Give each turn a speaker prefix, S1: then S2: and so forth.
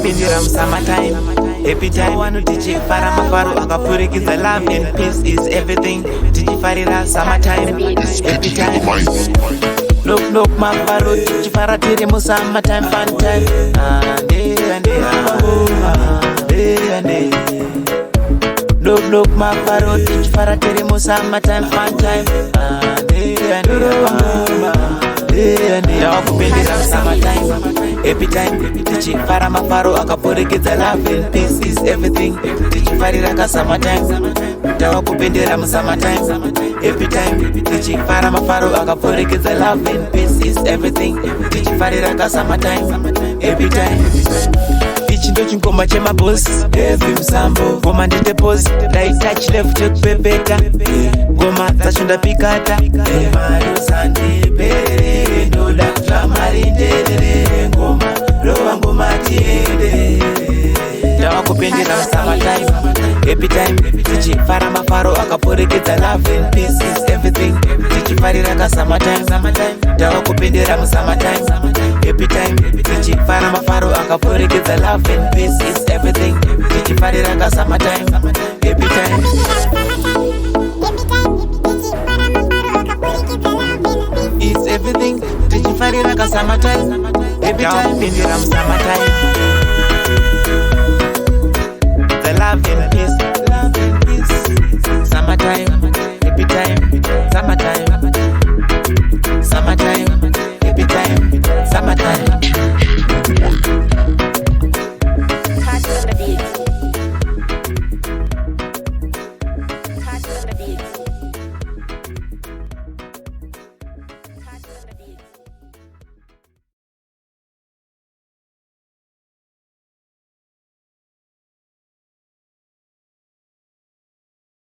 S1: Ndawakupindira summertime. Every time wanu tichifara mafaro akapfurikidza. Love and peace is everything. Tichifarira summertime. Every time. Look mafaro tichifara tiri mu summertime fun time. Look mafaro tichifara tiri mu summertime fun time. Ndawakupindira summertime. Every time tichifara mafaro akapfurikidza. Love and peace is everything. Tichifarira ka summertime. Ndawakupindira mu summertime. Every time tichifara mafaro akapfurikidza. Love and peace is everything. Tichifarira ka summertime. Every time. Ichi ndo chingoma chemabosi. Every msambo ngoma ndende posi. Right touch left chekupepeta. Ngoma dzacho ndapikata. Mario Sandi perere ndoda kutsva mari nderere. Ngoma rova ngoma tiende. Ndawakupindira summertime. Every time tichifara mafaro akapfurikidza. Love and peace is everything. Tichifarira ka summertime. Ndawakupindira mu summertime. Every time tichifara mafaro akapfurikidza. Love and peace is everything. Tichifarira ka summertime. Every time. It's everything. Tichifarira ka summertime. Every time pindira mu summertime. The love and peace. Summertime.